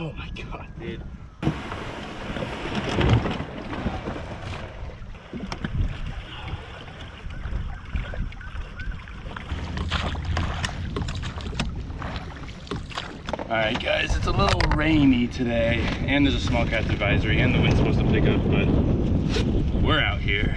Oh my God, dude. Alright guys, it's a little rainy today, and there's a small craft advisory, and the wind's supposed to pick up, but we're out here.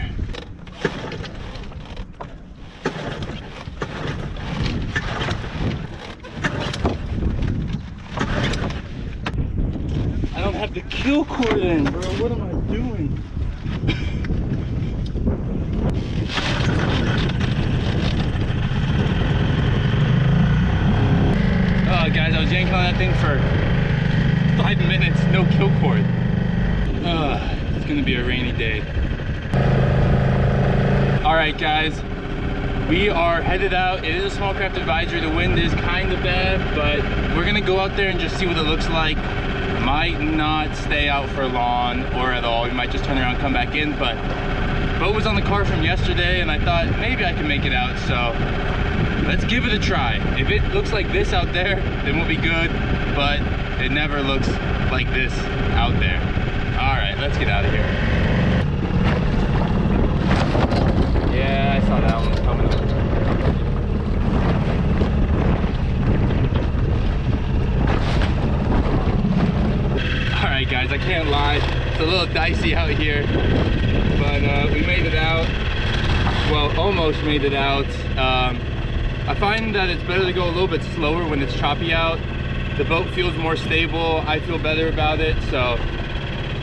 I don't have the kill cord in, bro. What am I doing? Guys, I was yanking on that thing for 5 minutes, no kill cord. It's gonna be a rainy day. All right, guys, we are headed out. It is a small craft advisory. The wind is kind of bad, but we're gonna go out there and just see what it looks like. Might not stay out for long or at all. We might just turn around and come back in, but boat was on the car from yesterday, and I thought maybe I can make it out, so let's give it a try. If it looks like this out there, then we'll be good, but it never looks like this out there. All right, let's get out of here. Yeah, I saw that one coming up. All right, guys, I can't lie. It's a little dicey out here, but we made it out. Well, almost made it out. I find that it's better to go a little bit slower when it's choppy out. The boat feels more stable. I feel better about it. So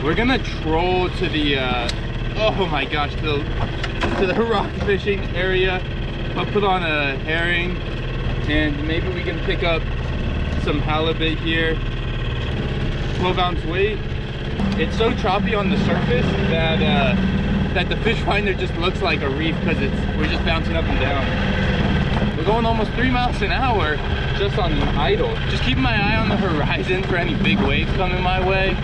we're gonna troll to the oh my gosh, to the rock fishing area. I'll put on a herring, and maybe we can pick up some halibut here. 12-ounce weight. It's so choppy on the surface that that the fish finder just looks like a reef because we're just bouncing up and down. We're going almost 3 miles an hour just on idle. Just keeping my eye on the horizon for any big waves coming my way.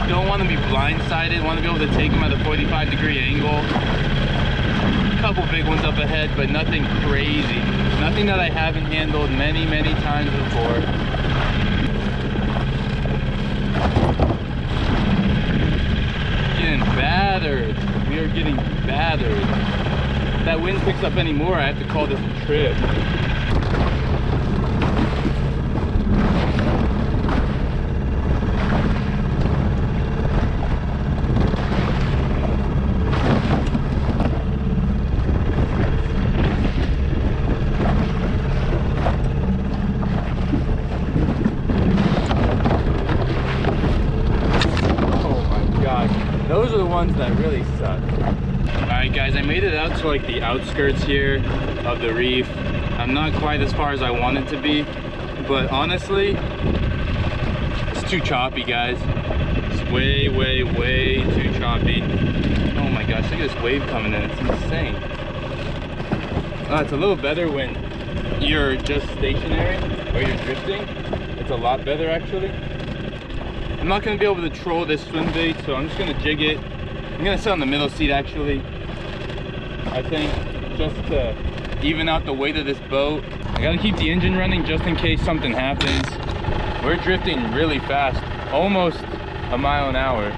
Don't want to be blindsided. Want to be able to take them at a 45-degree angle. A couple big ones up ahead, but nothing crazy. Nothing that I haven't handled many, many times before. Getting battered. We are getting battered. If that wind picks up anymore, I have to call this a trip. Oh my gosh, those are the ones that really suck. Alright guys, I made it out to like the outskirts here of the reef. I'm not quite as far as I want it to be, but honestly, it's too choppy, guys. It's way, way, way too choppy. Oh my gosh, look at this wave coming in, it's insane. It's a little better when you're just stationary or you're drifting. It's a lot better actually. I'm not gonna be able to troll this swim bait, so I'm just gonna jig it. I'm gonna sit on the middle seat actually, I think, just to even out the weight of this boat. I gotta keep the engine running just in case something happens. We're drifting really fast, almost a mile an hour.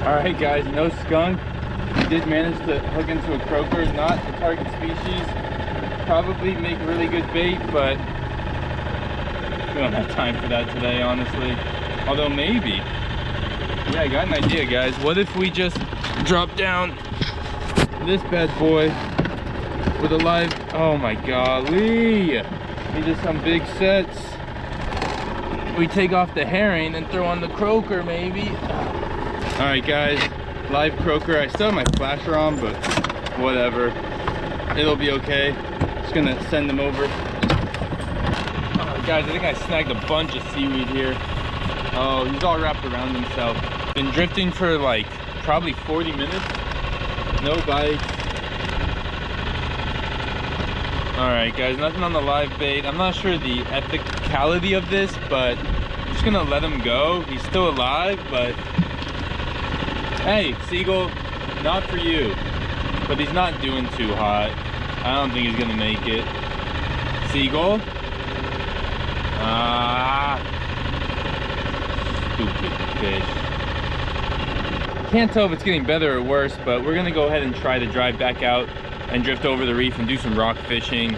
All right guys, no skunk. We did manage to hook into a croaker, not the target species. Probably make really good bait, but we don't have time for that today, honestly. Although maybe. Yeah, I got an idea, guys. What if we just drop down this bad boy with a live, oh my golly. These are some big sets. We take off the herring and throw on the croaker, maybe. All right, guys, live croaker. I still have my flasher on, but whatever. It'll be okay. Just gonna send them over. Guys, I think I snagged a bunch of seaweed here. Oh, he's all wrapped around himself. Been drifting for like probably 40 minutes. No bites. All right, guys, nothing on the live bait. I'm not sure the ethicality of this, but I'm just gonna let him go. He's still alive, but hey, seagull, not for you. but he's not doing too hot. I don't think he's gonna make it. Seagull. Ah, stupid fish. Can't tell if it's getting better or worse, but we're gonna go ahead and try to drive back out and drift over the reef and do some rock fishing.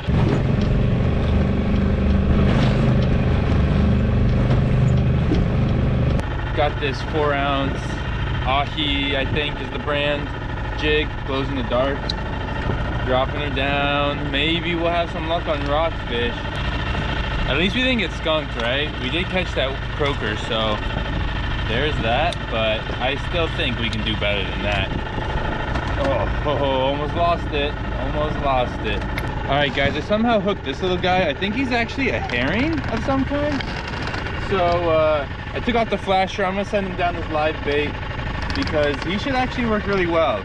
Got this 4-ounce Ahi, I think is the brand, jig, glows in the dark. Dropping her down. Maybe we'll have some luck on rockfish. At least we didn't get skunked, right? We did catch that croaker, so there's that, but I still think we can do better than that. Oh, almost lost it. Almost lost it. All right, guys, I somehow hooked this little guy. I think he's actually a herring of some kind. So I took off the flasher. I'm gonna send him down this live bait because he should actually work really well.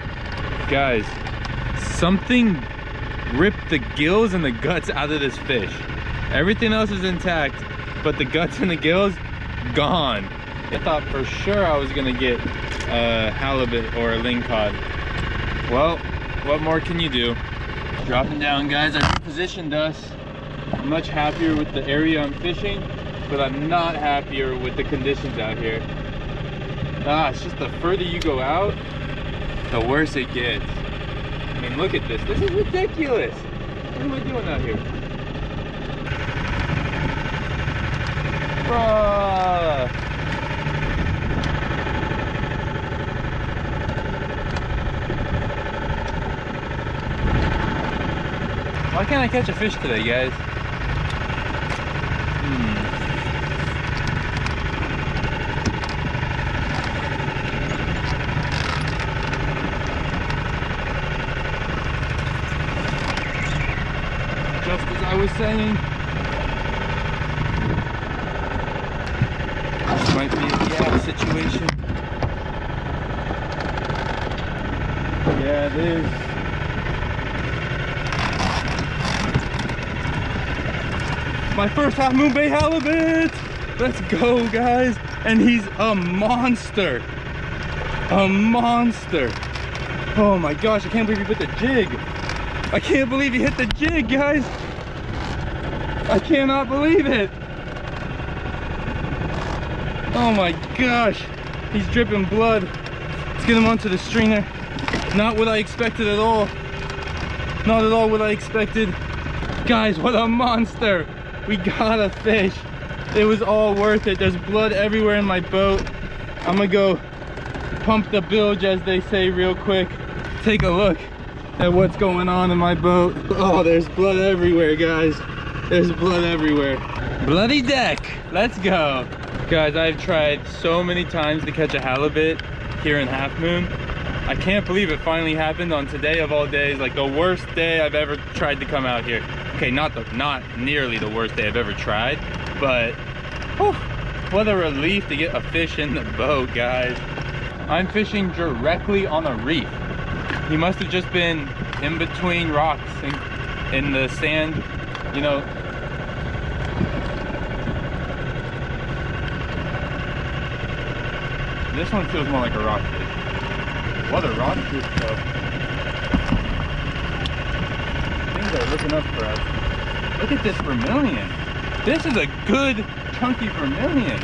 Guys, something ripped the gills and the guts out of this fish. Everything else is intact, but the guts and the gills, gone. I thought for sure I was gonna get a halibut or a lingcod. Well, what more can you do? Dropping down, guys. I repositioned us. I'm much happier with the area I'm fishing, but I'm not happier with the conditions out here. It's just the further you go out, the worse it gets. I mean, look at this. This is ridiculous. What am I doing out here? Bruh. Why can't I catch a fish today, guys? Just as I was saying, this might be a yeah situation. Yeah, it is. My first half moon bay halibut. Let's go, guys. And he's a monster. A monster. Oh my gosh, I can't believe he hit the jig. I can't believe he hit the jig, guys. I cannot believe it. Oh my gosh. He's dripping blood. Let's get him onto the stringer. Not what I expected at all. Not at all what I expected. Guys, what a monster. We got a fish. It was all worth it. There's blood everywhere in my boat. I'm gonna go pump the bilge, as they say, real quick. Take a look at what's going on in my boat. Oh, there's blood everywhere, guys. There's blood everywhere. Bloody deck. Let's go. Guys, I've tried so many times to catch a halibut here in Half Moon. I can't believe it finally happened on today of all days, like the worst day I've ever tried to come out here. Okay, not nearly the worst day I've ever tried, but whew, what a relief to get a fish in the boat, guys. I'm fishing directly on a reef. He must have just been in between rocks in the sand, you know. This one feels more like a rockfish. What a rockfish, though. Things are looking up for us. Look at this vermilion. This is a good chunky vermilion.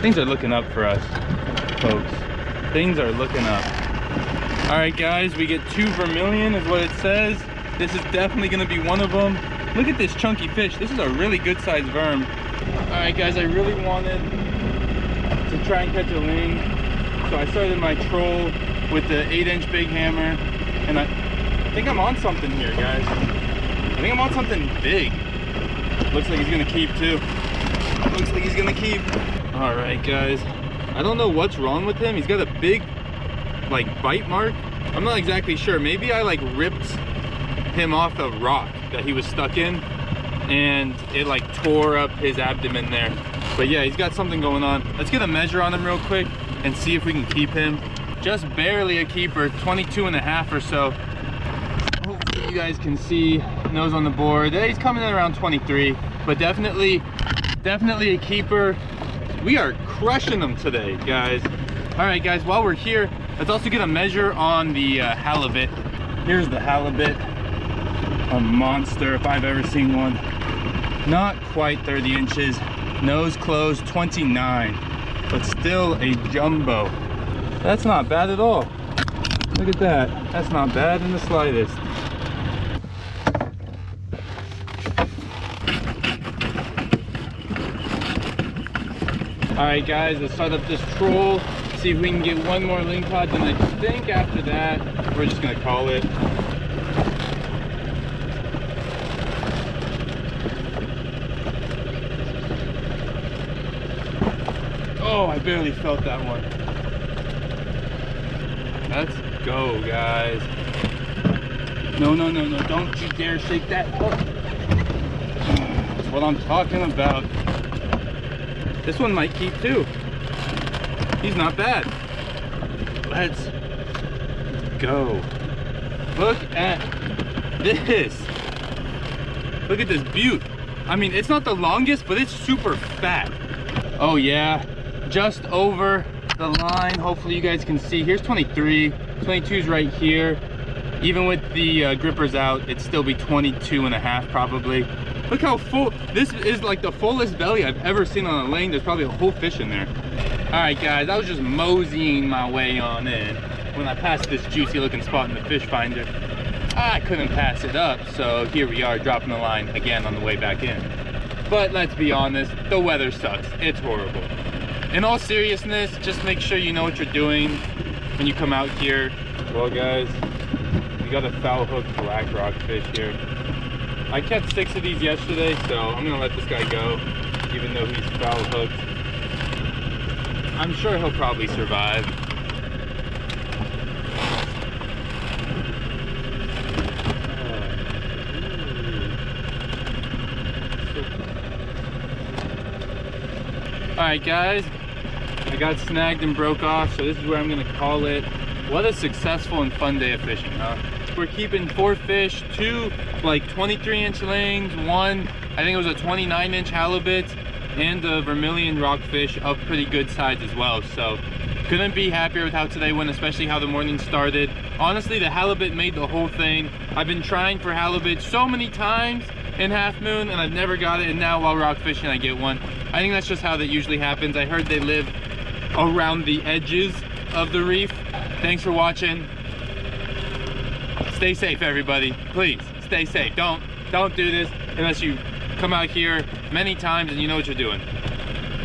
Things are looking up for us, folks. Things are looking up. All right, guys, we get 2 vermilion is what it says. This is definitely gonna be one of them. Look at this chunky fish. This is a really good sized worm. All right, guys, I really wanted to try and catch a ling, so I started my troll with the 8-inch big hammer, and I think I'm on something here, guys. I think I'm on something big. Looks like he's gonna keep too. Looks like he's gonna keep. All right, guys, I don't know what's wrong with him. He's got a big like bite mark. I'm not exactly sure. Maybe I like ripped him off a rock that he was stuck in, and it like tore up his abdomen there. But yeah, he's got something going on. Let's get a measure on him real quick and see if we can keep him. Just barely a keeper, 22.5 or so. Hopefully you guys can see, nose on the board. He's coming in around 23, but definitely a keeper. We are crushing them today, guys. All right, guys, while we're here, let's also get a measure on the halibut. Here's the halibut, a monster if I've ever seen one. Not quite 30 inches, nose closed, 29, but still a jumbo. That's not bad at all. Look at that. That's not bad in the slightest. All right, guys, let's start up this troll. See if we can get one more lingcod. Then I think after that, we're just gonna call it. Oh, I barely felt that one. Let's go, guys. No, no, no, no, don't you dare shake that hook. That's what I'm talking about. This one might keep too. He's not bad. Let's go. Look at this. Look at this beaut. I mean, it's not the longest, but it's super fat. Oh yeah, just over the line. Hopefully you guys can see. Here's 23. 22 is right here. Even with the grippers out, it'd still be 22 and a half probably. Look how full. This is like the fullest belly I've ever seen on a lane. There's probably a whole fish in there. All right, guys, I was just moseying my way on in when I passed this juicy looking spot in the fish finder. I couldn't pass it up, so here we are dropping the line again on the way back in. But let's be honest, the weather sucks. It's horrible. In all seriousness, just make sure you know what you're doing when you come out here. Well, guys, we got a foul hook black rockfish here. I kept 6 of these yesterday, so I'm gonna let this guy go, even though he's foul hooked. I'm sure he'll probably survive. All right, guys, I got snagged and broke off, so this is where I'm gonna call it. What a successful and fun day of fishing, huh? We're keeping 4 fish, 2 like 23-inch lings, 1 I think it was a 29-inch halibut, and a vermilion rockfish of pretty good size as well. So couldn't be happier with how today went, especially how the morning started. Honestly, the halibut made the whole thing. I've been trying for halibut so many times in Half Moon and I've never got it, and now while rock fishing I get one. I think that's just how that usually happens. I heard they live around the edges of the reef. Thanks for watching. Stay safe, everybody. Please stay safe. Don't do this unless you come out here many times and you know what you're doing.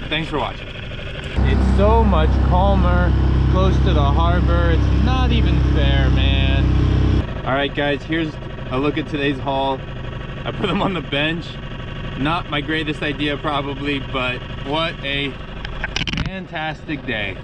Thanks for watching. It's so much calmer close to the harbor. It's not even fair, man. All right, guys, here's a look at today's haul. I put them on the bench. Not my greatest idea probably, but what a fantastic day.